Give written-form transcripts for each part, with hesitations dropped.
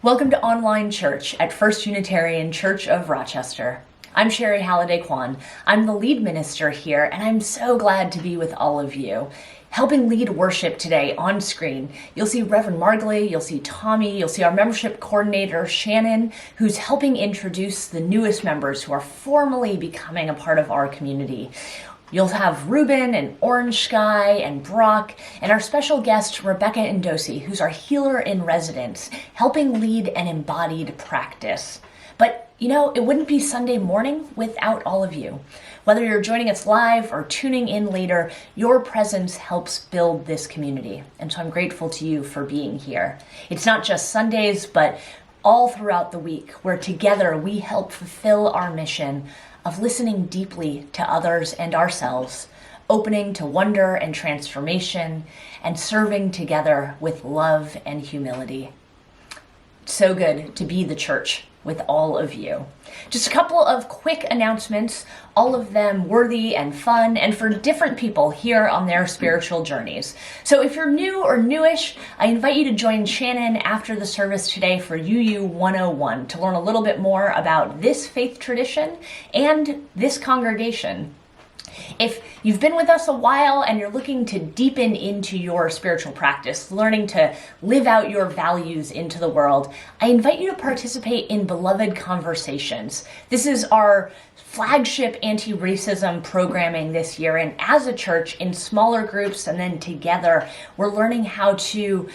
Welcome to Online Church at First Unitarian Church of Rochester. I'm Sherry Halliday Kwan. I'm the lead minister here, and I'm so glad to be with all of you. Helping lead worship today on screen, you'll see Reverend Margley, you'll see Tommy, you'll see our membership coordinator, Shannon, who's helping introduce the newest members who are formally becoming a part of our community. You'll have Ruben and Orange Sky and Brock and our special guest, Rebecca Indosi, who's our healer in residence, helping lead an embodied practice. But, it wouldn't be Sunday morning without all of you. Whether you're joining us live or tuning in later, your presence helps build this community. And so I'm grateful to you for being here. It's not just Sundays, but all throughout the week, where together we help fulfill our mission of listening deeply to others and ourselves, opening to wonder and transformation, and serving together with love and humility. So good to be the church with all of you. Just a couple of quick announcements, all of them worthy and fun, and for different people here on their spiritual journeys. So if you're new or newish, I invite you to join Shannon after the service today for UU 101 to learn a little bit more about this faith tradition and this congregation. If you've been with us a while and you're looking to deepen into your spiritual practice, learning to live out your values into the world, I invite you to participate in Beloved Conversations. This is our flagship anti-racism programming this year, and as a church, in smaller groups and then together, we're learning how to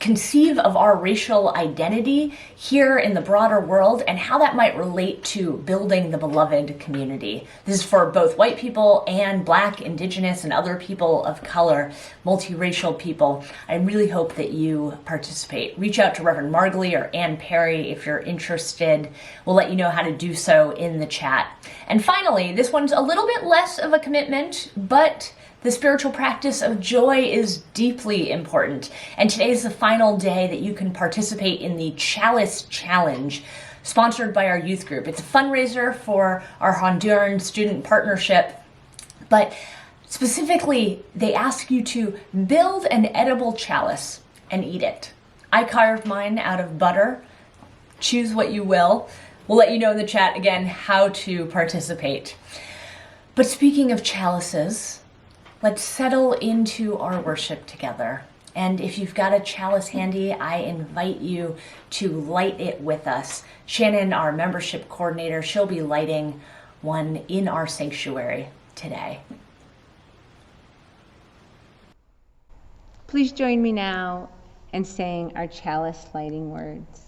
conceive of our racial identity here in the broader world and how that might relate to building the beloved community. This is for both white people and Black, Indigenous, and other people of color, multiracial people. I really hope that you participate. Reach out to Reverend Margley or Ann Perry if you're interested. We'll let you know how to do so in the chat. And finally, this one's a little bit less of a commitment, but the spiritual practice of joy is deeply important, and today is the final day that you can participate in the Chalice Challenge, sponsored by our youth group. It's a fundraiser for our Honduran student partnership, but specifically, they ask you to build an edible chalice and eat it. I carved mine out of butter. Choose what you will. We'll let you know in the chat again how to participate. But speaking of chalices, let's settle into our worship together. And if you've got a chalice handy, I invite you to light it with us. Shannon, our membership coordinator, she'll be lighting one in our sanctuary today. Please join me now in saying our chalice lighting words.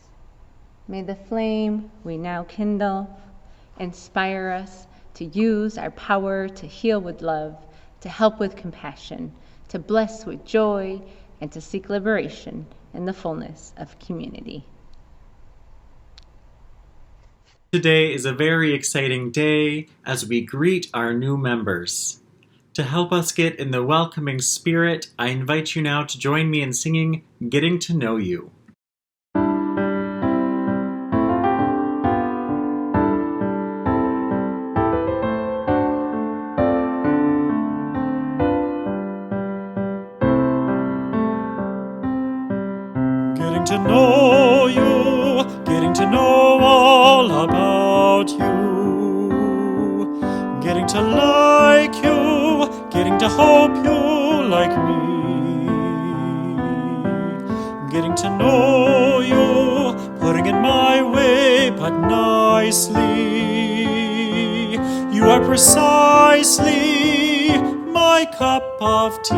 May the flame we now kindle inspire us to use our power to heal with love, to help with compassion, to bless with joy, and to seek liberation in the fullness of community. Today is a very exciting day as we greet our new members. To help us get in the welcoming spirit, I invite you now to join me in singing Getting to Know You. Getting to know you, getting to know all about you, getting to like you, getting to hope you like me, getting to know you, putting it my way but nicely. You are precisely my cup of tea.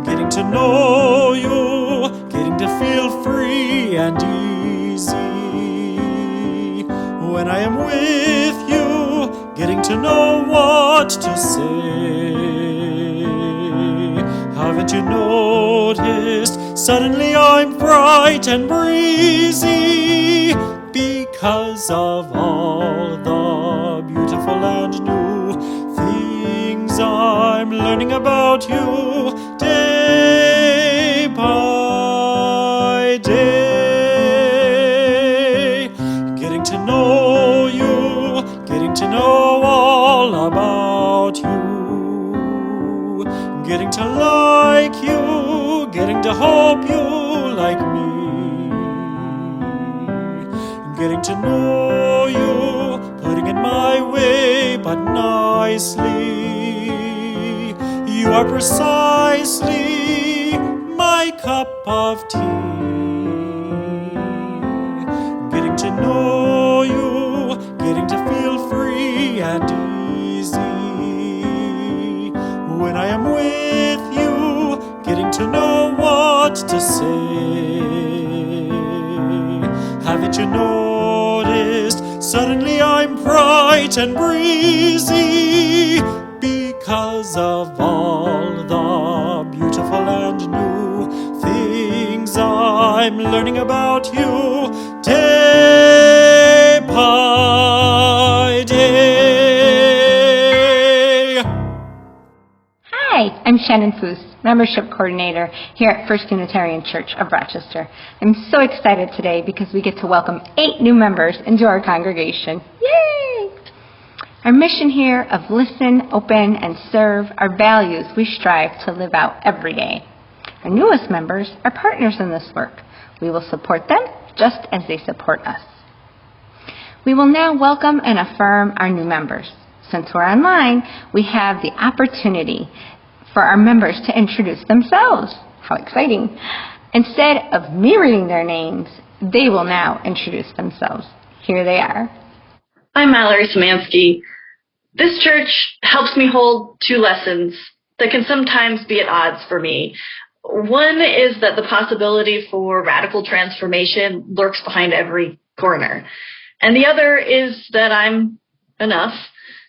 Getting to know you, getting to feel free and easy. When I am with you, getting to know what to say. Haven't you noticed? Suddenly I'm bright and breezy because of all the beautiful and new things I'm learning about you day by day. Getting to know you, getting to know all about you, getting to like you, getting to hope you like me. Getting to know you, putting it my way, but nicely. You are precisely my cup of tea. Getting to know you, getting to feel free and easy. When I am with you, getting to know what to say. Haven't you noticed? Suddenly I'm bright and breezy because of all the beautiful and new things I'm learning about you day by day. Hi, I'm Shannon Foose, Membership Coordinator here at First Unitarian Church of Rochester. I'm so excited today because we get to welcome 8 new members into our congregation. Yay! Our mission here of listen, open, and serve are values we strive to live out every day. Our newest members are partners in this work. We will support them just as they support us. We will now welcome and affirm our new members. Since we're online, we have the opportunity for our members to introduce themselves. How exciting. Instead of me reading their names, they will now introduce themselves. Here they are. I'm Mallory Szymanski. This church helps me hold 2 lessons that can sometimes be at odds for me. One is that the possibility for radical transformation lurks behind every corner. And the other is that I'm enough,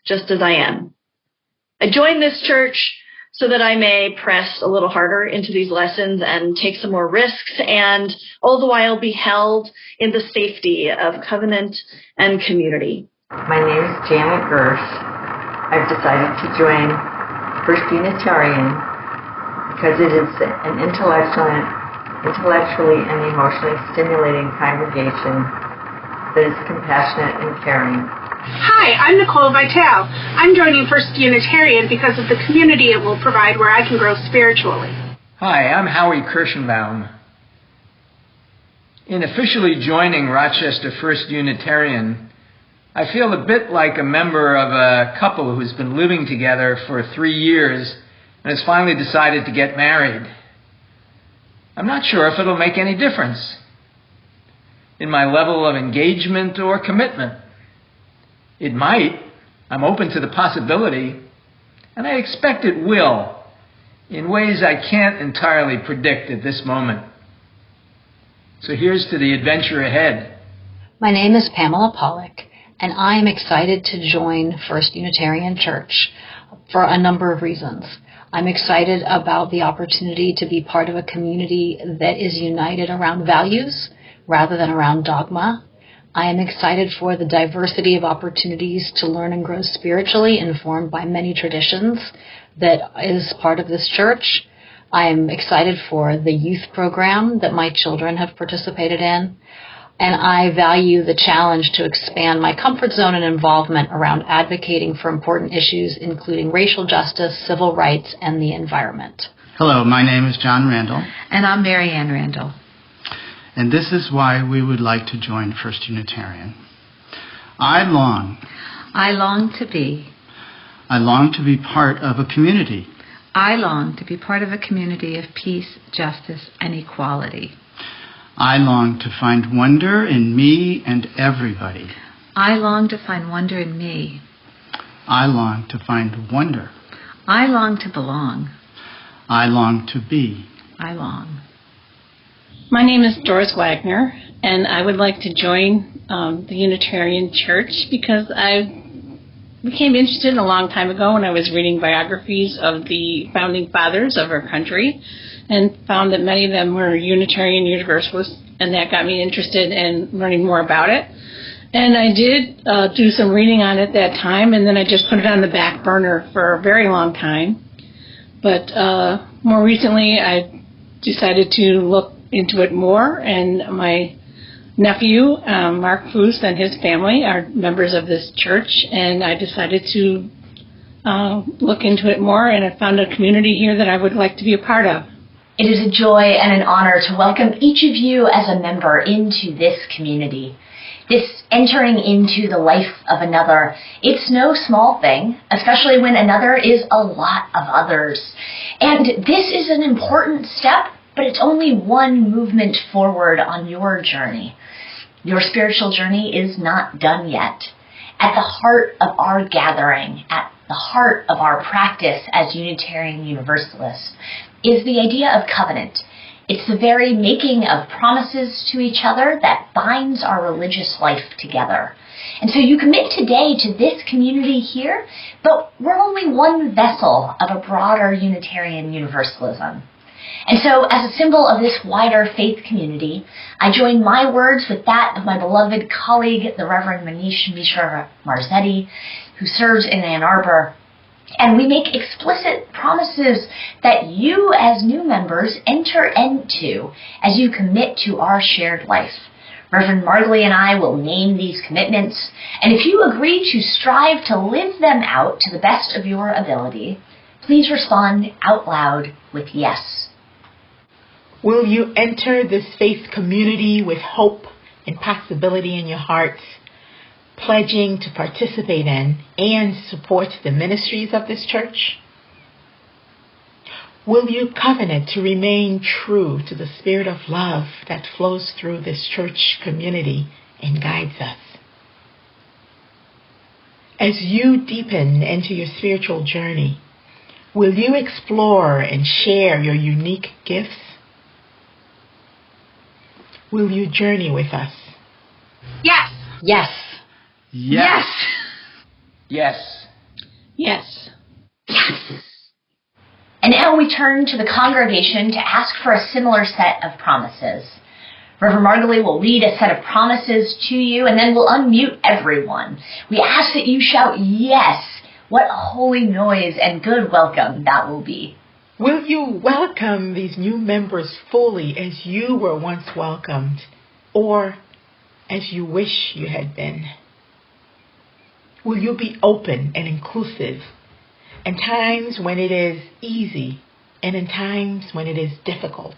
just as I am. I joined this church so that I may press a little harder into these lessons and take some more risks, and all the while be held in the safety of covenant and community. My name is Janet Gersh. I've decided to join First Unitarian because it is an intellectually and emotionally stimulating congregation that is compassionate and caring. Hi, I'm Nicole Vitale. I'm joining First Unitarian because of the community it will provide where I can grow spiritually. Hi, I'm Howie Kirschenbaum. In officially joining Rochester First Unitarian, I feel a bit like a member of a couple who's been living together for 3 years and has finally decided to get married. I'm not sure if it'll make any difference in my level of engagement or commitment. It might. I'm open to the possibility, and I expect it will, in ways I can't entirely predict at this moment. So here's to the adventure ahead. My name is Pamela Pollack, and I am excited to join First Unitarian Church for a number of reasons. I'm excited about the opportunity to be part of a community that is united around values rather than around dogma. I am excited for the diversity of opportunities to learn and grow spiritually, informed by many traditions that is part of this church. I am excited for the youth program that my children have participated in. And I value the challenge to expand my comfort zone and involvement around advocating for important issues, including racial justice, civil rights, and the environment. Hello, my name is John Randall. And I'm Mary Ann Randall. And this is why we would like to join First Unitarian. I long to be part of a community. I long to be part of a community of peace, justice, and equality. I long to find wonder in me and everybody. I long to find wonder in me. I long to find wonder. I long to belong. I long to be. I long. My name is Doris Wagner, and I would like to join the Unitarian Church because I became interested a long time ago when I was reading biographies of the founding fathers of our country, and found that many of them were Unitarian Universalists, and that got me interested in learning more about it. And I did do some reading on it that time, and then I just put it on the back burner for a very long time. But more recently, I decided to look into it more, and my nephew, Mark Foose, and his family are members of this church, and I decided to look into it more, and I found a community here that I would like to be a part of. It is a joy and an honor to welcome each of you as a member into this community. This entering into the life of another, it's no small thing, especially when another is a lot of others. And this is an important step, but it's only one movement forward on your journey. Your spiritual journey is not done yet. At the heart of our gathering, at the heart of our practice as Unitarian Universalists, is the idea of covenant. It's the very making of promises to each other that binds our religious life together. And so you commit today to this community here, but we're only one vessel of a broader Unitarian Universalism. And so as a symbol of this wider faith community, I join my words with that of my beloved colleague, the Reverend Manish Mishra Marzetti, who serves in Ann Arbor. And we make explicit promises that you as new members enter into as you commit to our shared life. Reverend Margley and I will name these commitments, and if you agree to strive to live them out to the best of your ability, please respond out loud with yes. Will you enter this faith community with hope and possibility in your hearts, pledging to participate in and support the ministries of this church? Will you covenant to remain true to the spirit of love that flows through this church community and guides us? As you deepen into your spiritual journey, will you explore and share your unique gifts? Will you journey with us? Yes. Yes. Yes. Yes. Yes. And now we turn to the congregation to ask for a similar set of promises. Reverend Margley will read a set of promises to you, and then we'll unmute everyone. We ask that you shout yes. What a holy noise and good welcome that will be. Will you welcome these new members fully as you were once welcomed, or as you wish you had been? Will you be open and inclusive in times when it is easy and in times when it is difficult?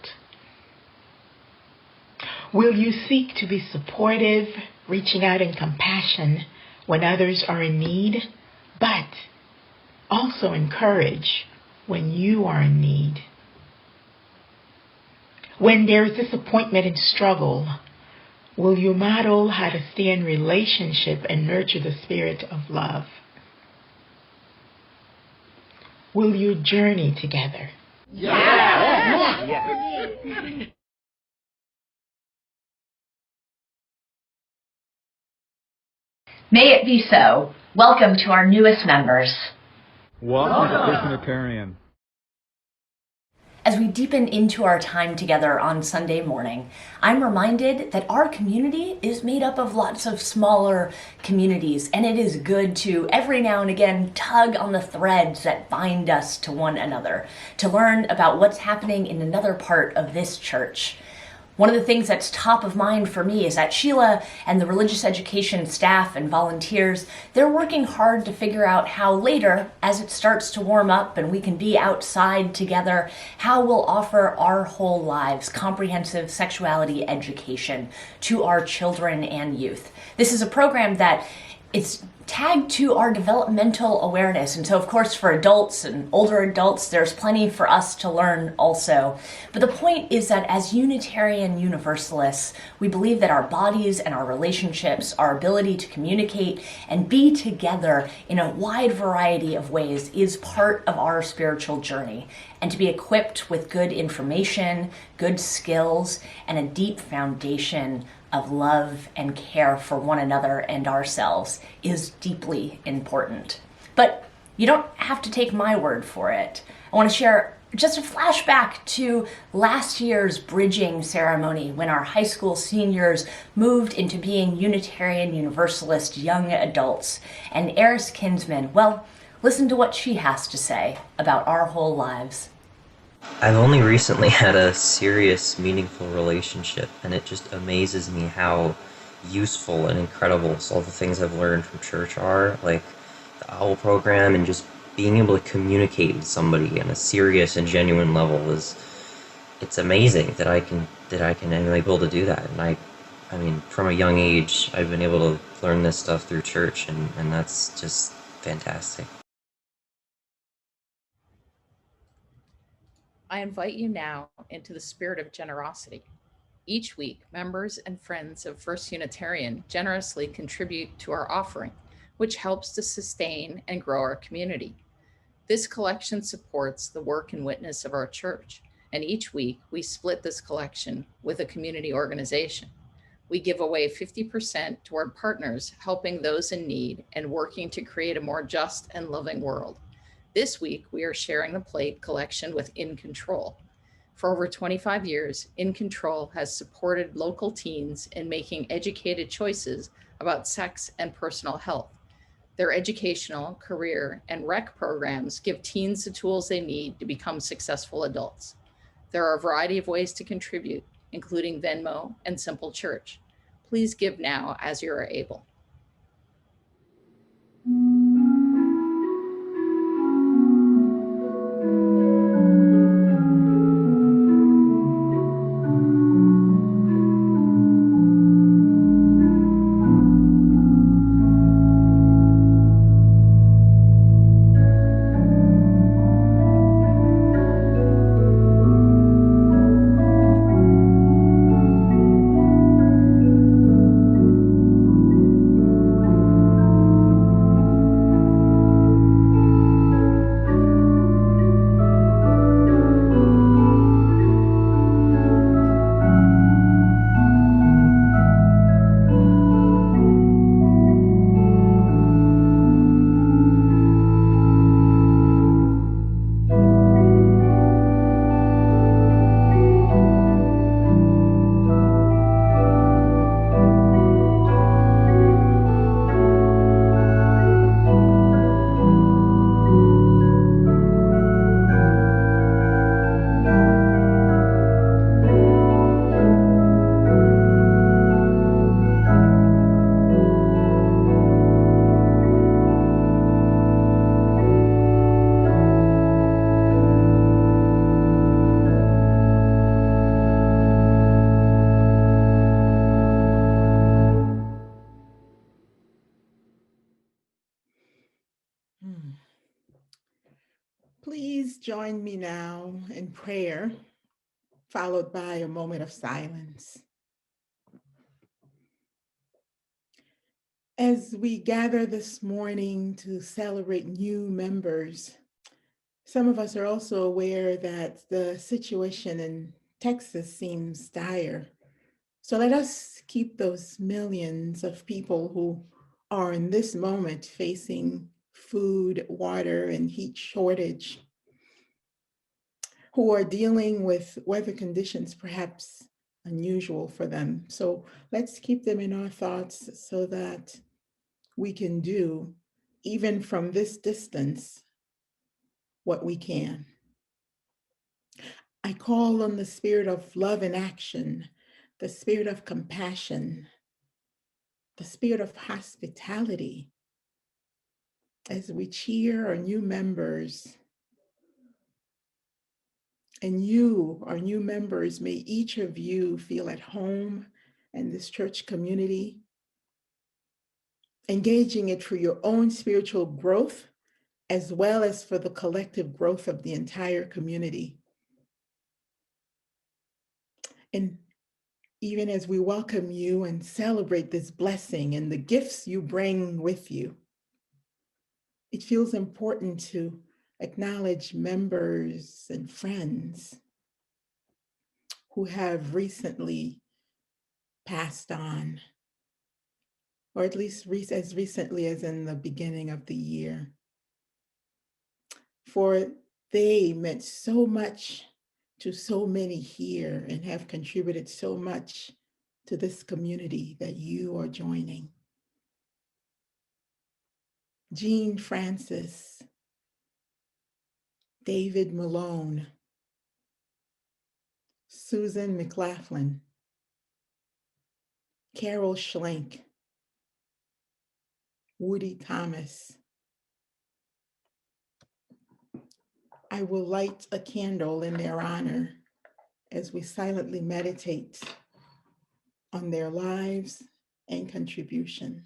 Will you seek to be supportive, reaching out in compassion when others are in need, but also encourage when you are in need? When there is disappointment and struggle, will you model how to stay in relationship and nurture the spirit of love? Will you journey together? May it be so. Welcome to our newest members. Welcome to First Unitarian. As we deepen into our time together on Sunday morning, I'm reminded that our community is made up of lots of smaller communities, and it is good to, every now and again, tug on the threads that bind us to one another, to learn about what's happening in another part of this church. One of the things that's top of mind for me is that Sheila and the religious education staff and volunteers, they're working hard to figure out how later, as it starts to warm up and we can be outside together, how we'll offer our whole lives comprehensive sexuality education to our children and youth. This is a program that it's tagged to our developmental awareness. And so, of course, for adults and older adults, there's plenty for us to learn also. But the point is that as Unitarian Universalists, we believe that our bodies and our relationships, our ability to communicate and be together in a wide variety of ways is part of our spiritual journey. And to be equipped with good information, good skills, and a deep foundation of love and care for one another and ourselves is deeply important. But you don't have to take my word for it. I want to share just a flashback to last year's bridging ceremony when our high school seniors moved into being Unitarian Universalist young adults. And Eris Kinsman, well, listen to what she has to say about our whole lives. I've only recently had a serious, meaningful relationship, and it just amazes me how useful and incredible all the things I've learned from church are, like the OWL program, and just being able to communicate with somebody on a serious and genuine level is it's amazing that I'm able to do that. And I mean, from a young age, I've been able to learn this stuff through church, and that's just fantastic. I invite you now into the spirit of generosity. Each week, members and friends of First Unitarian generously contribute to our offering, which helps to sustain and grow our community. This collection supports the work and witness of our church, and each week we split this collection with a community organization. We give away 50% toward partners helping those in need and working to create a more just and loving world. This week, we are sharing the plate collection with In Control. For over 25 years, In Control has supported local teens in making educated choices about sex and personal health. Their educational, career, and rec programs give teens the tools they need to become successful adults. There are a variety of ways to contribute, including Venmo and Simple Church. Please give now as you are able. Please join me now in prayer, followed by a moment of silence. As we gather this morning to celebrate new members, some of us are also aware that the situation in Texas seems dire. So let us keep those millions of people who are in this moment facing food, water, and heat shortage, who are dealing with weather conditions perhaps unusual for them. So let's keep them in our thoughts so that we can do, even from this distance, what we can. I call on the spirit of love and action, the spirit of compassion, the spirit of hospitality, as we cheer our new members. And you, our new members, may each of you feel at home in this church community, engaging it for your own spiritual growth, as well as for the collective growth of the entire community. And even as we welcome you and celebrate this blessing and the gifts you bring with you, it feels important to acknowledge members and friends who have recently passed on, or at least as recently as in the beginning of the year. For they meant so much to so many here and have contributed so much to this community that you are joining. Jean Francis, David Malone, Susan McLaughlin, Carol Schlenk, Woody Thomas. I will light a candle in their honor as we silently meditate on their lives and contribution.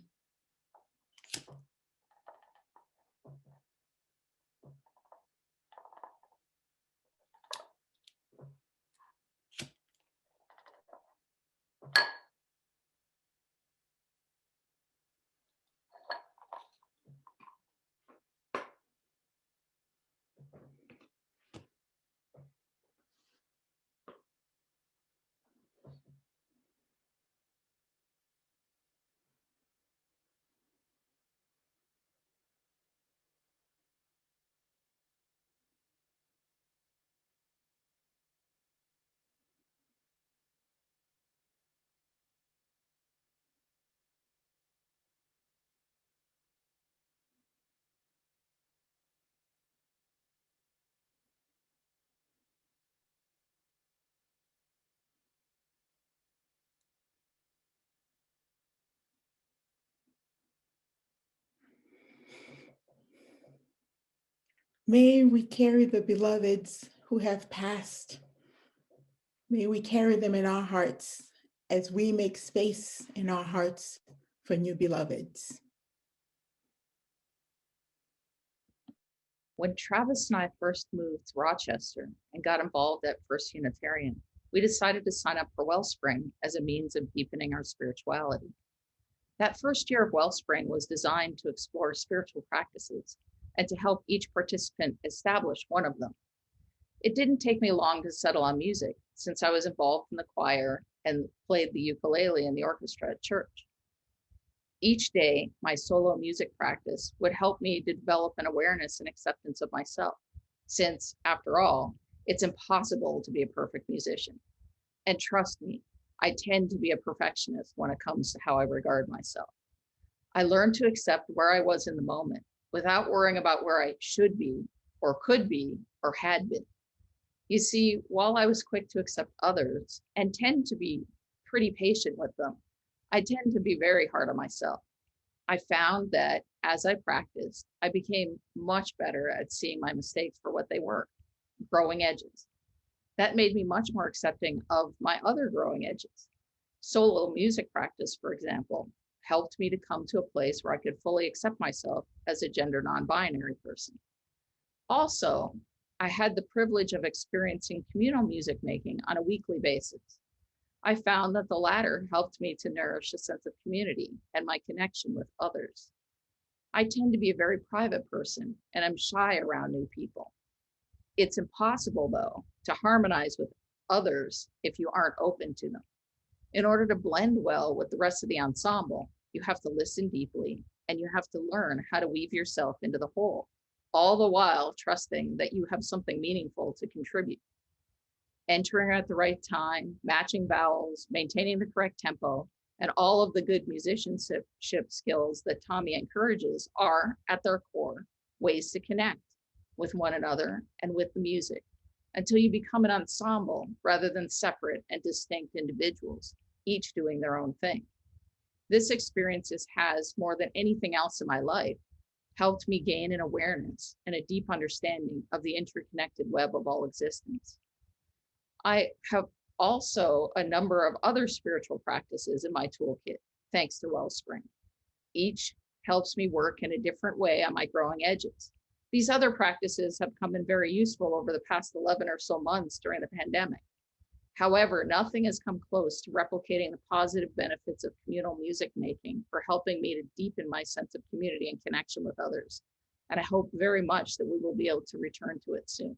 May we carry the beloveds who have passed. May we carry them in our hearts as we make space in our hearts for new beloveds. When Travis and I first moved to Rochester and got involved at First Unitarian, we decided to sign up for Wellspring as a means of deepening our spirituality. That first year of Wellspring was designed to explore spiritual practices and to help each participant establish one of them. It didn't take me long to settle on music, since I was involved in the choir and played the ukulele in the orchestra at church. Each day, my solo music practice would help me to develop an awareness and acceptance of myself, since, after all, it's impossible to be a perfect musician. And trust me, I tend to be a perfectionist when it comes to how I regard myself. I learned to accept where I was in the moment without worrying about where I should be, or could be, or had been. You see, while I was quick to accept others and tend to be pretty patient with them, I tend to be very hard on myself. I found that as I practiced, I became much better at seeing my mistakes for what they were, growing edges. That made me much more accepting of my other growing edges. Solo music practice, for example, helped me to come to a place where I could fully accept myself as a gender non-binary person. Also, I had the privilege of experiencing communal music making on a weekly basis. I found that the latter helped me to nourish a sense of community and my connection with others. I tend to be a very private person, and I'm shy around new people. It's impossible, though, to harmonize with others if you aren't open to them. In order to blend well with the rest of the ensemble, you have to listen deeply, and you have to learn how to weave yourself into the whole, all the while trusting that you have something meaningful to contribute. Entering at the right time, matching vowels, maintaining the correct tempo, and all of the good musicianship skills that Tommy encourages are, at their core, ways to connect with one another and with the music until you become an ensemble rather than separate and distinct individuals, each doing their own thing. This experience has, more than anything else in my life, helped me gain an awareness and a deep understanding of the interconnected web of all existence. I have also a number of other spiritual practices in my toolkit, thanks to Wellspring. Each helps me work in a different way on my growing edges. These other practices have come in very useful over the past 11 or so months during the pandemic. However, nothing has come close to replicating the positive benefits of communal music making for helping me to deepen my sense of community and connection with others. And I hope very much that we will be able to return to it soon.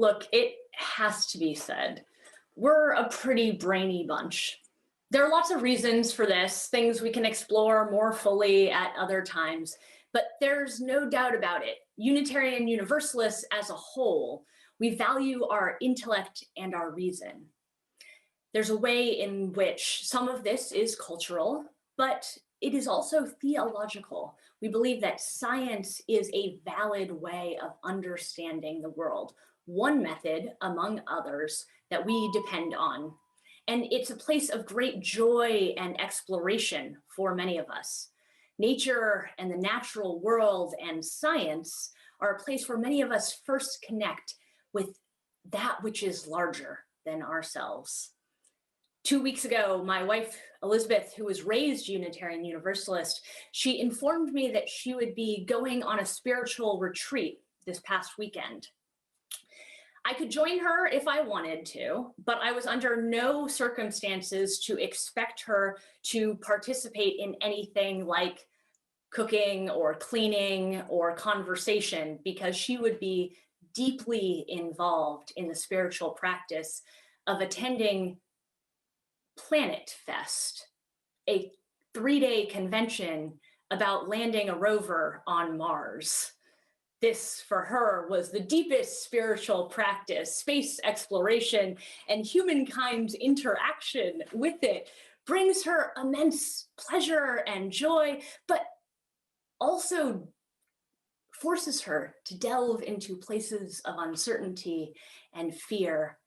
Look, it has to be said, we're a pretty brainy bunch. There are lots of reasons for this, things we can explore more fully at other times, but there's no doubt about it. Unitarian Universalists as a whole, we value our intellect and our reason. There's a way in which some of this is cultural, but it is also theological. We believe that science is a valid way of understanding the world, one method among others that we depend on. And it's a place of great joy and exploration for many of us. Nature and the natural world and science are a place where many of us first connect with that which is larger than ourselves. 2 weeks ago, my wife, Elizabeth, who was raised Unitarian Universalist, she informed me that she would be going on a spiritual retreat this past weekend. I could join her if I wanted to, but I was under no circumstances to expect her to participate in anything like cooking or cleaning or conversation, because she would be deeply involved in the spiritual practice of attending Planet Fest, a 3-day convention about landing a rover on Mars. This, for her, was the deepest spiritual practice. Space exploration and humankind's interaction with it brings her immense pleasure and joy, but also forces her to delve into places of uncertainty and fear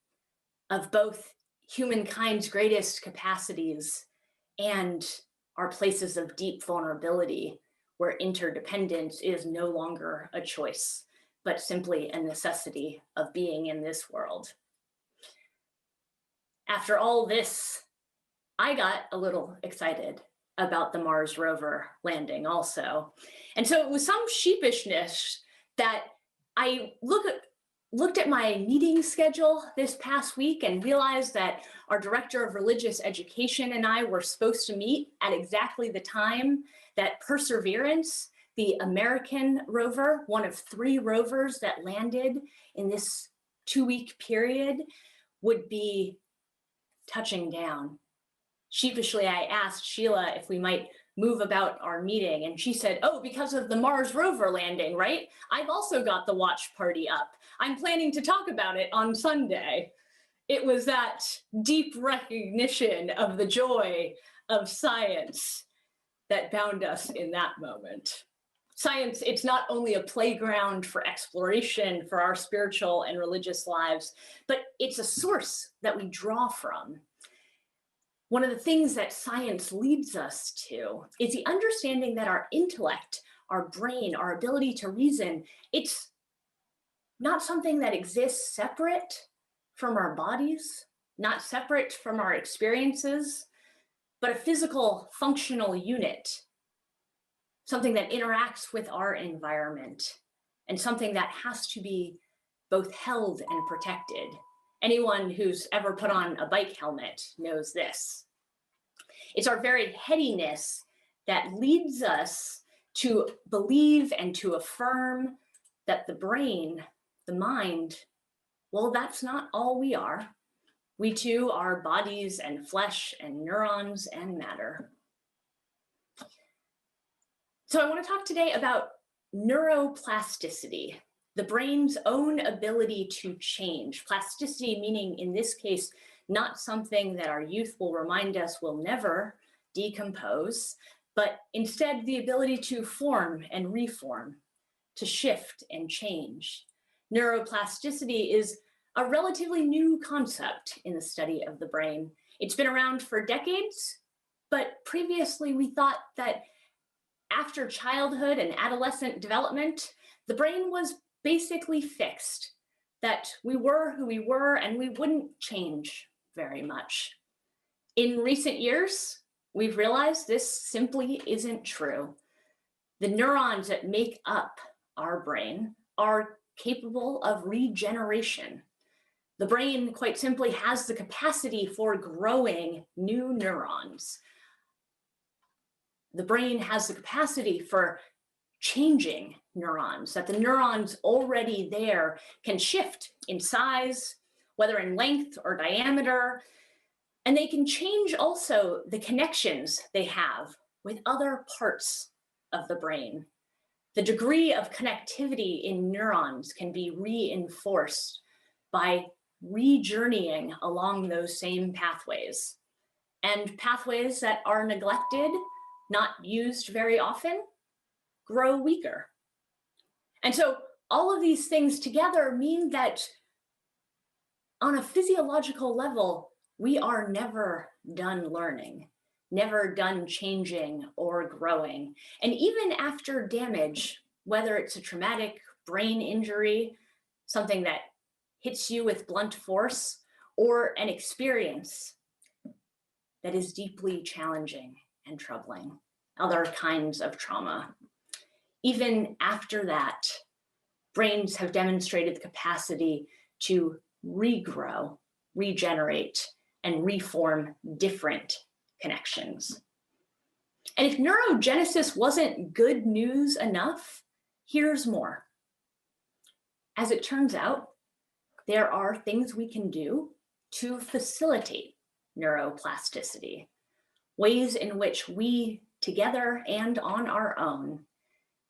of both humankind's greatest capacities and our places of deep vulnerability, where interdependence is no longer a choice, but simply a necessity of being in this world. After all this, I got a little excited about the Mars rover landing also. And so it was some sheepishness that I looked at my meeting schedule this past week and realized that our director of religious education and I were supposed to meet at exactly the time that Perseverance, the American rover, one of 3 rovers that landed in this 2-week period, would be touching down. Sheepishly, I asked Sheila if we might move about our meeting, and she said, "Oh, because of the Mars rover landing, right? I've also got the watch party up. I'm planning to talk about it on Sunday." It was that deep recognition of the joy of science that bound us in that moment. Science, it's not only a playground for exploration for our spiritual and religious lives, but it's a source that we draw from. One of the things that science leads us to is the understanding that our intellect, our brain, our ability to reason, it's not something that exists separate from our bodies, not separate from our experiences, but a physical, functional unit, something that interacts with our environment, and something that has to be both held and protected. Anyone who's ever put on a bike helmet knows this. It's our very headiness that leads us to believe and to affirm that the brain, the mind, well, that's not all we are. We too are bodies and flesh and neurons and matter. So I want to talk today about neuroplasticity, the brain's own ability to change. Plasticity meaning, in this case, not something that our youth will remind us will never decompose, but instead the ability to form and reform, to shift and change. Neuroplasticity is a relatively new concept in the study of the brain. It's been around for decades, but previously we thought that after childhood and adolescent development, the brain was basically fixed, that we were who we were and we wouldn't change very much. In recent years, we've realized this simply isn't true. The neurons that make up our brain are capable of regeneration. The brain, quite simply, has the capacity for growing new neurons. The brain has the capacity for changing neurons, that the neurons already there can shift in size, whether in length or diameter, and they can change also the connections they have with other parts of the brain. The degree of connectivity in neurons can be reinforced by re-journeying along those same pathways. And pathways that are neglected, not used very often, grow weaker. And so all of these things together mean that on a physiological level, we are never done learning, never done changing or growing. And even after damage, whether it's a traumatic brain injury, something that hits you with blunt force, or an experience that is deeply challenging and troubling, other kinds of trauma. Even after that, brains have demonstrated the capacity to regrow, regenerate, and reform different connections. And if neurogenesis wasn't good news enough, here's more. As it turns out, there are things we can do to facilitate neuroplasticity, ways in which we, together and on our own,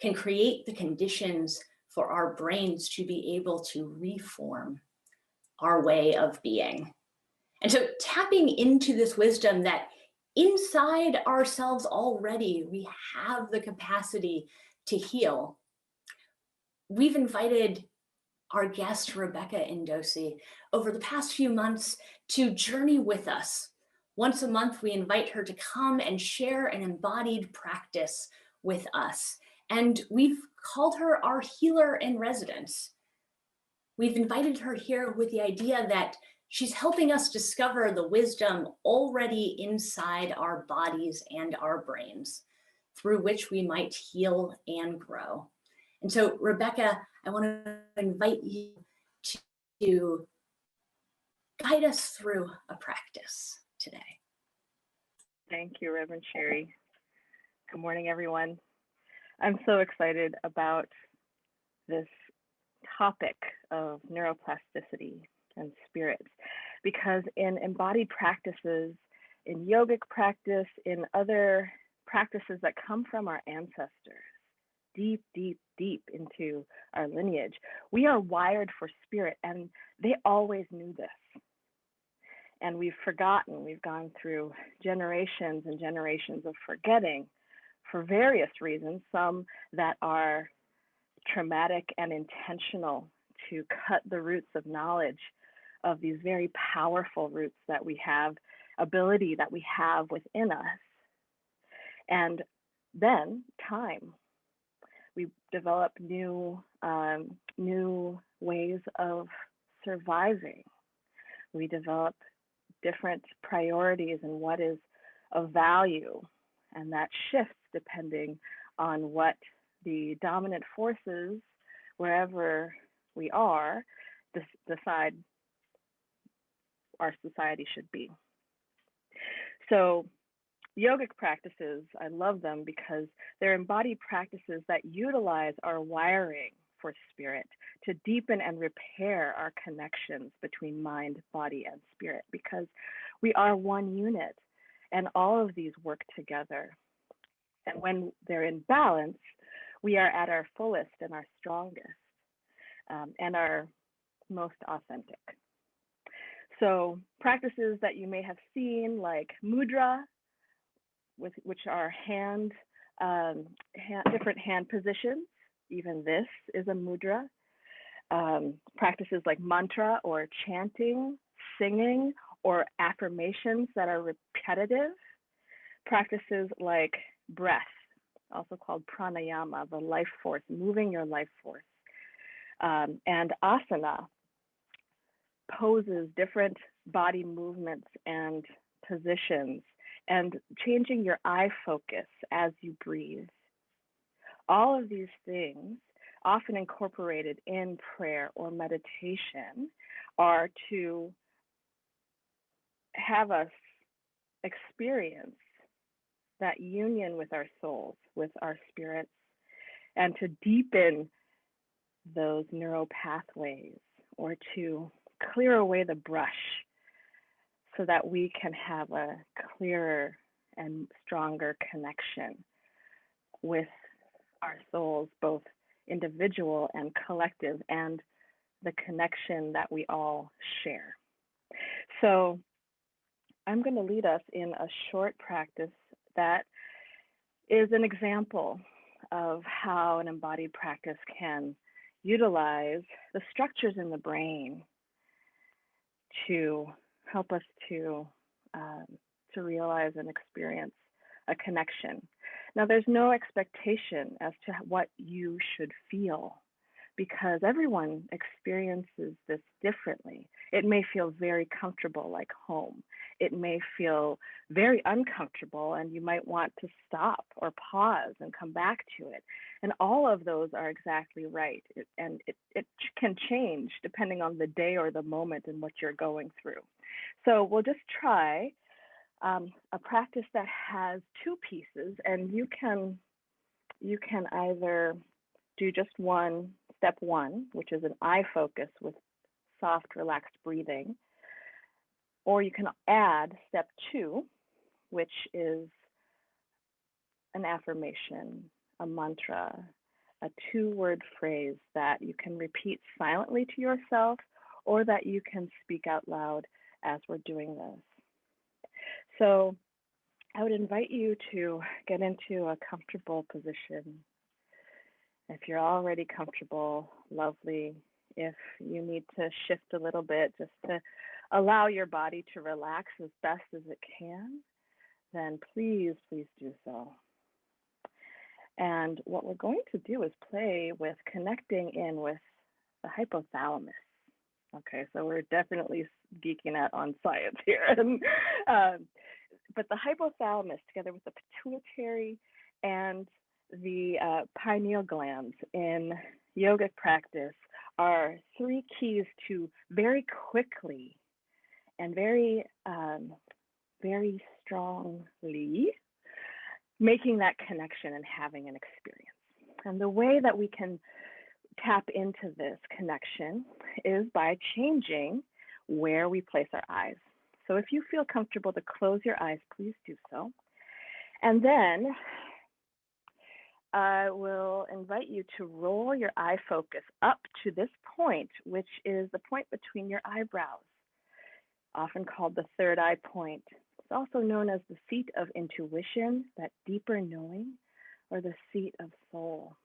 can create the conditions for our brains to be able to reform our way of being. And so tapping into this wisdom that inside ourselves already, we have the capacity to heal. We've invited our guest, Rebecca Ndosi, over the past few months to journey with us. Once a month, we invite her to come and share an embodied practice with us. And we've called her our healer in residence. We've invited her here with the idea that she's helping us discover the wisdom already inside our bodies and our brains, through which we might heal and grow. And so, Rebecca, I want to invite you to guide us through a practice today. Thank you, Reverend Sherry. Good morning, everyone. I'm so excited about this topic of neuroplasticity and spirits, because in embodied practices, in yogic practice, in other practices that come from our ancestors, deep, deep, deep into our lineage, we are wired for spirit, and they always knew this. And we've forgotten, we've gone through generations and generations of forgetting for various reasons, some that are traumatic and intentional to cut the roots of knowledge of these very powerful roots that we have, ability that we have within us. And then time. We develop new ways of surviving. We develop different priorities and what is of value, and that shifts depending on what the dominant forces, wherever we are, decide our society should be. So yogic practices, I love them because they're embodied practices that utilize our wiring for spirit to deepen and repair our connections between mind, body, and spirit, because we are one unit and all of these work together. And when they're in balance, we are at our fullest and our strongest and our most authentic. So practices that you may have seen, like mudra, which are different hand positions. Even this is a mudra. Practices like mantra or chanting, singing, or affirmations that are repetitive. Practices like breath, also called pranayama, the life force, moving your life force. And asana, poses, different body movements and positions, and changing your eye focus as you breathe. All of these things, often incorporated in prayer or meditation, are to have us experience that union with our souls, with our spirits, and to deepen those neural pathways, or to clear away the brush so that we can have a clearer and stronger connection with our souls, both individual and collective, and the connection that we all share. So I'm going to lead us in a short practice that is an example of how an embodied practice can utilize the structures in the brain to help us to realize and experience a connection. Now, there's no expectation as to what you should feel, because everyone experiences this differently. It may feel very comfortable, like home. It may feel very uncomfortable, and you might want to stop or pause and come back to it. And all of those are exactly right. It can change depending on the day or the moment and what you're going through. So we'll just try a practice that has two pieces, and you can either do just step one, which is an eye focus with soft, relaxed breathing, or you can add step two, which is an affirmation, a mantra, a two-word phrase that you can repeat silently to yourself, or that you can speak out loud as we're doing this. So I would invite you to get into a comfortable position. If you're already comfortable, lovely. If you need to shift a little bit just to allow your body to relax as best as it can, then please do so. And what we're going to do is play with connecting in with the hypothalamus. Okay, so we're definitely geeking out on science here. But the hypothalamus, together with the pituitary and the pineal glands in yogic practice, are three keys to very quickly and very strongly making that connection and having an experience. And the way that we can tap into this connection is by changing where we place our eyes. So if you feel comfortable to close your eyes, please do so. And then I will invite you to roll your eye focus up to this point, which is the point between your eyebrows, often called the third eye point. It's also known as the seat of intuition, that deeper knowing, or the seat of soul.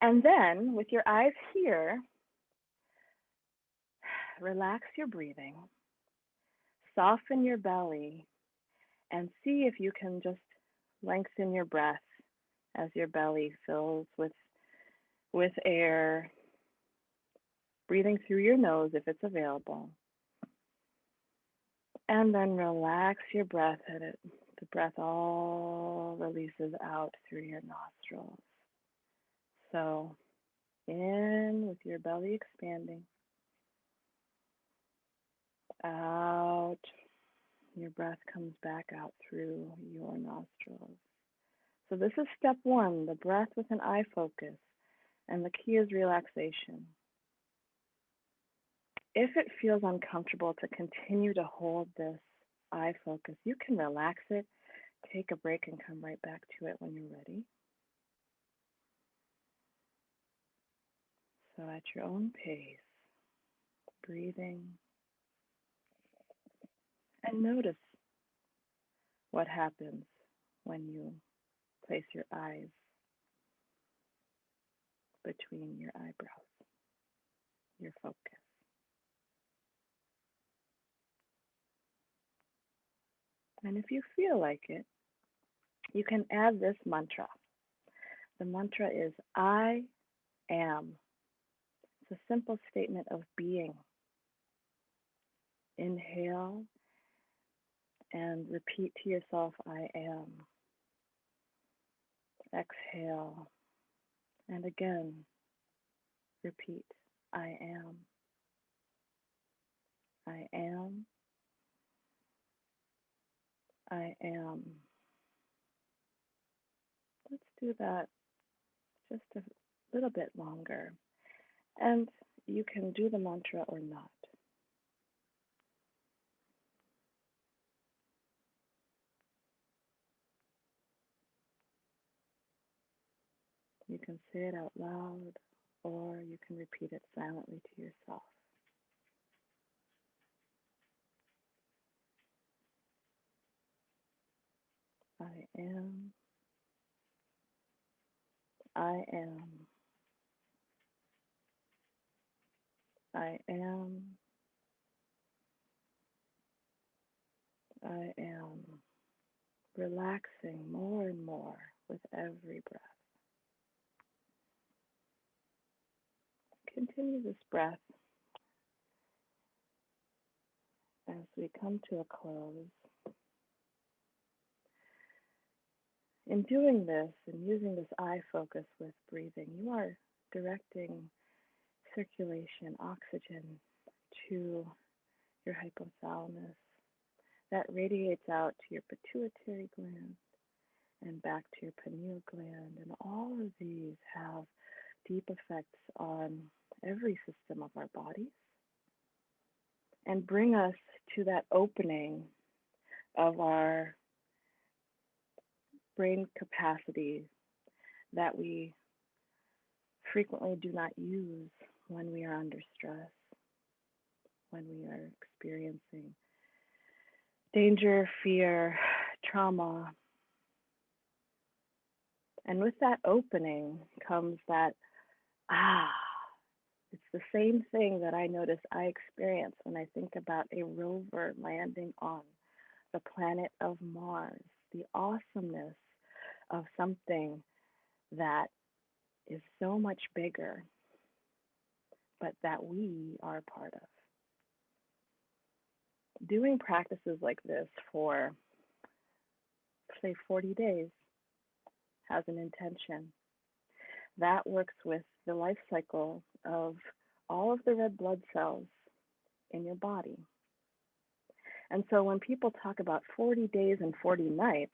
And then, with your eyes here, relax your breathing, soften your belly, and see if you can just lengthen your breath as your belly fills with air, breathing through your nose if it's available. And then relax your breath, and the breath all releases out through your nostrils. So in with your belly expanding, out, your breath comes back out through your nostrils. So this is step one, the breath with an eye focus, and the key is relaxation. If it feels uncomfortable to continue to hold this eye focus, you can relax it, take a break, and come right back to it when you're ready. So at your own pace, breathing, and notice what happens when you place your eyes between your eyebrows, your focus. And if you feel like it, you can add this mantra. The mantra is, I am. It's a simple statement of being. Inhale and repeat to yourself, I am. Exhale, and again, repeat, I am. I am. I am. Let's do that just a little bit longer. And you can do the mantra or not. You can say it out loud, or you can repeat it silently to yourself. I am. I am. I am. I am. Relaxing more and more with every breath. Continue this breath as we come to a close. In doing this and using this eye focus with breathing, you are directing circulation, oxygen to your hypothalamus. That radiates out to your pituitary gland and back to your pineal gland. And all of these have deep effects on every system of our bodies and bring us to that opening of our brain capacity that we frequently do not use when we are under stress, when we are experiencing danger, fear, trauma. And with that opening comes that, it's the same thing that I notice I experience when I think about a rover landing on the planet of Mars, the awesomeness of something that is so much bigger, but that we are a part of. Doing practices like this for, say, 40 days has an intention. That works with the life cycle of all of the red blood cells in your body. And so when people talk about 40 days and 40 nights,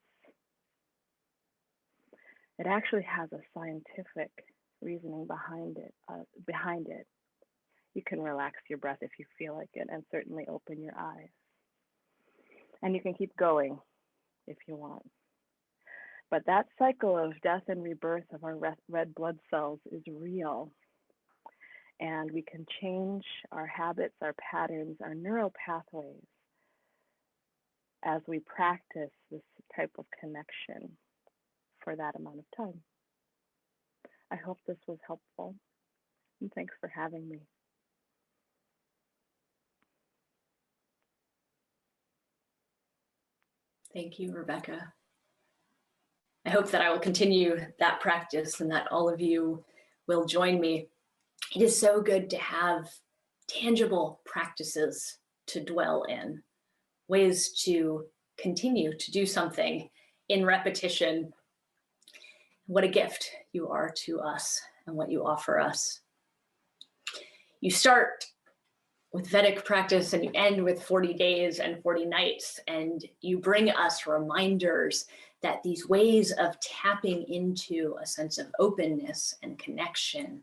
it actually has a scientific reasoning behind it. You can relax your breath if you feel like it, and certainly open your eyes. And you can keep going if you want. But that cycle of death and rebirth of our red blood cells is real. And we can change our habits, our patterns, our neural pathways as we practice this type of connection for that amount of time. I hope this was helpful, and thanks for having me. Thank you, Rebecca. I hope that I will continue that practice and that all of you will join me. It is so good to have tangible practices to dwell in, ways to continue to do something in repetition. What a gift you are to us and what you offer us. You start with Vedic practice and you end with 40 days and 40 nights, and you bring us reminders that these ways of tapping into a sense of openness and connection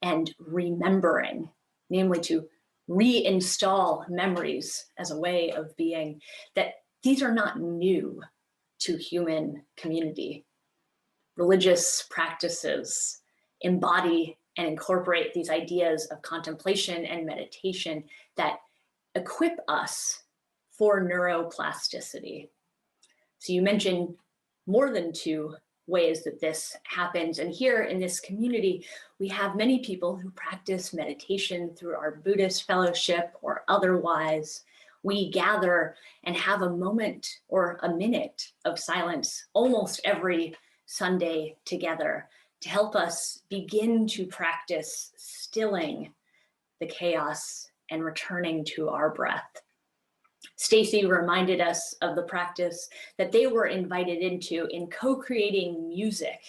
and remembering, namely to reinstall memories as a way of being, that these are not new to human community. Religious practices embody and incorporate these ideas of contemplation and meditation that equip us for neuroplasticity. So you mentioned more than 2 ways that this happens. And here in this community, we have many people who practice meditation through our Buddhist fellowship or otherwise. We gather and have a moment or a minute of silence almost every Sunday together to help us begin to practice stilling the chaos and returning to our breath. Stacy reminded us of the practice that they were invited into in co-creating music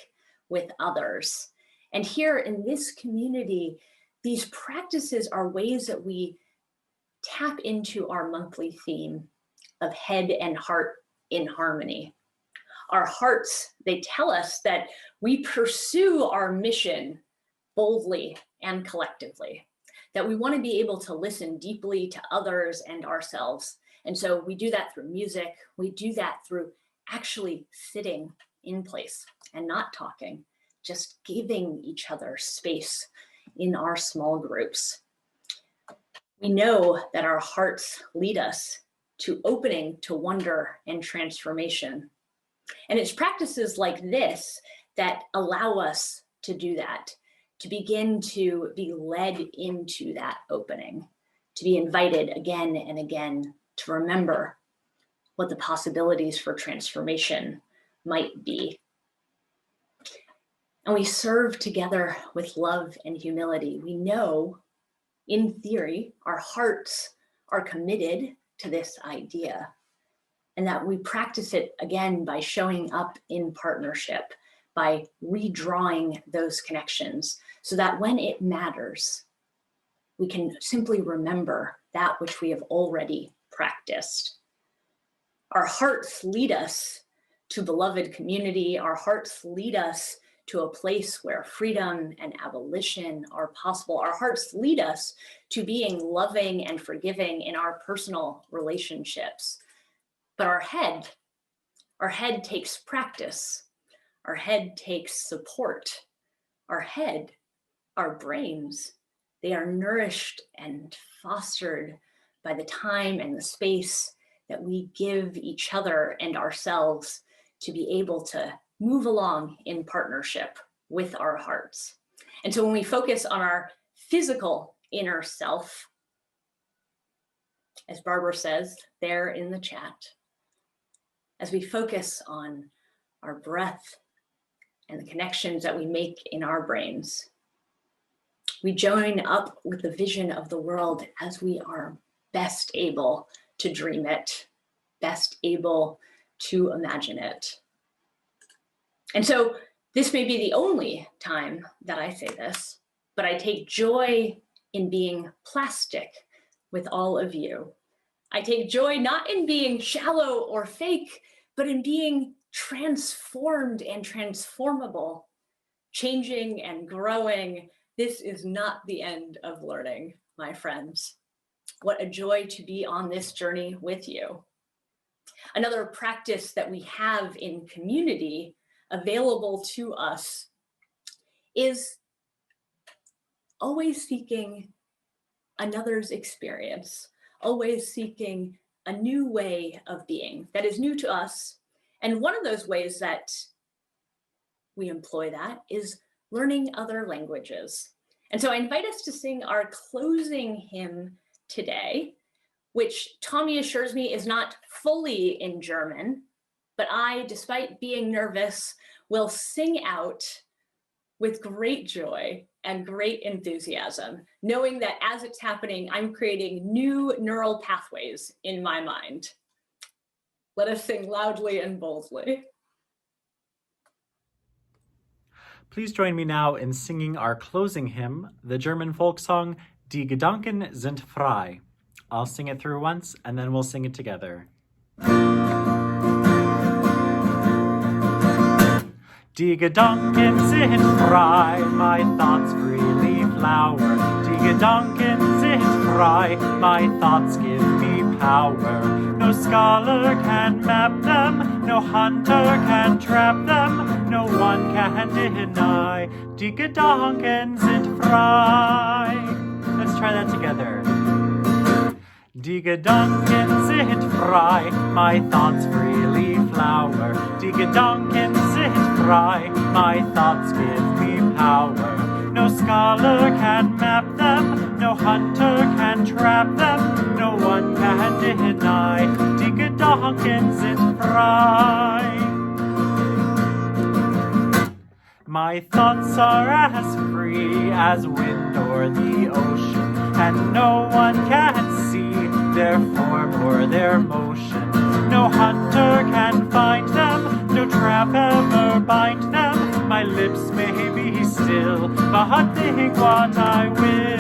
with others. And here in this community, these practices are ways that we tap into our monthly theme of head and heart in harmony. Our hearts, they tell us that we pursue our mission boldly and collectively, that we want to be able to listen deeply to others and ourselves. And so we do that through music. We do that through actually sitting in place and not talking, just giving each other space in our small groups. We know that our hearts lead us to opening to wonder and transformation. And it's practices like this that allow us to do that, to begin to be led into that opening, to be invited again and again to remember what the possibilities for transformation might be. And we serve together with love and humility. We know, in theory, our hearts are committed to this idea, and that we practice it again by showing up in partnership, by redrawing those connections, so that when it matters, we can simply remember that which we have already practiced. Our hearts lead us to beloved community. Our hearts lead us to a place where freedom and abolition are possible. Our hearts lead us to being loving and forgiving in our personal relationships. But our head takes practice. Our head takes support. Our head, our brains, they are nourished and fostered by the time and the space that we give each other and ourselves to be able to move along in partnership with our hearts. And so when we focus on our physical inner self, as Barbara says there in the chat, as we focus on our breath and the connections that we make in our brains, we join up with the vision of the world as we are best able to dream it, best able to imagine it. And so this may be the only time that I say this, but I take joy in being plastic with all of you. I take joy not in being shallow or fake, but in being transformed and transformable, changing and growing. This is not the end of learning, my friends. What a joy to be on this journey with you. Another practice that we have in community available to us is always seeking another's experience, always seeking a new way of being that is new to us. And one of those ways that we employ that is learning other languages. And so I invite us to sing our closing hymn today, which Tommy assures me is not fully in German, but I, despite being nervous, will sing out with great joy and great enthusiasm, knowing that as it's happening, I'm creating new neural pathways in my mind. Let us sing loudly and boldly. Please join me now in singing our closing hymn, the German folk song, Die Gedanken sind frei. I'll sing it through once, and then we'll sing it together. Die Gedanken sind frei, my thoughts freely flower. Die Gedanken sind frei, my thoughts give me power. No scholar can map them, no hunter can trap them, no one can deny. Die Gedanken sind frei. Let's try that together. Die Gedanken sind frei, my thoughts freely flower. Die Gedanken sind frei, my thoughts give me power. No scholar can map them, no hunter can trap them, no one can deny. Die Gedanken sind frei. My thoughts are as free as wind or the ocean, and no one can see their form or their motion. No hunter can find them, no trap ever bind them. My lips may be still, but think what I will.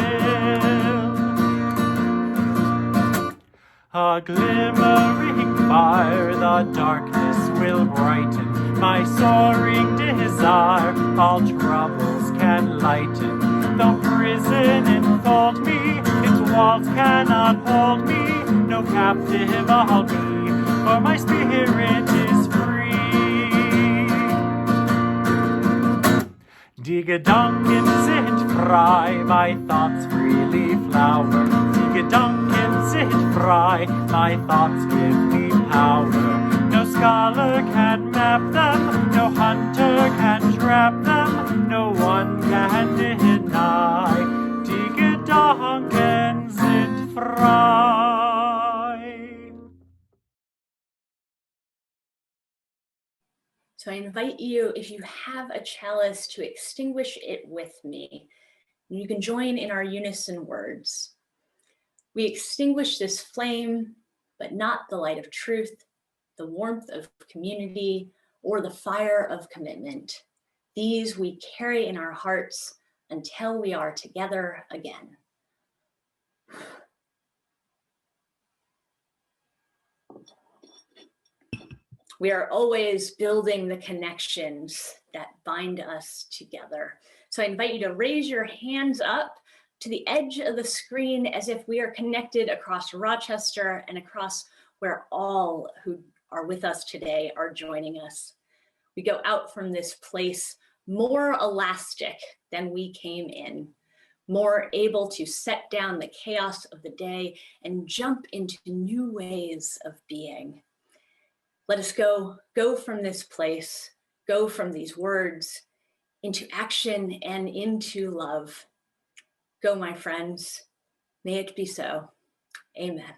A glimmering fire the darkness will will brighten my soaring desire. All troubles can lighten. Though prison enfold me, its walls cannot hold me. No captive I'll be, for my spirit is free. Die Gedanken sind frei, my thoughts freely flower. Die Gedanken sind frei, my thoughts give me power. No scholar can map them, no hunter can trap them, no one can deny. Die Gedanken sind frei. So I invite you, if you have a chalice, to extinguish it with me. And you can join in our unison words. We extinguish this flame, but not the light of truth, the warmth of community, or the fire of commitment. These we carry in our hearts until we are together again. We are always building the connections that bind us together. So I invite you to raise your hands up to the edge of the screen as if we are connected across Rochester and across where all who are with us today are joining us. We go out from this place more elastic than we came in, more able to set down the chaos of the day and jump into new ways of being. Let us go from this place, go from these words into action and into love. Go, my friends. May it be so. Amen.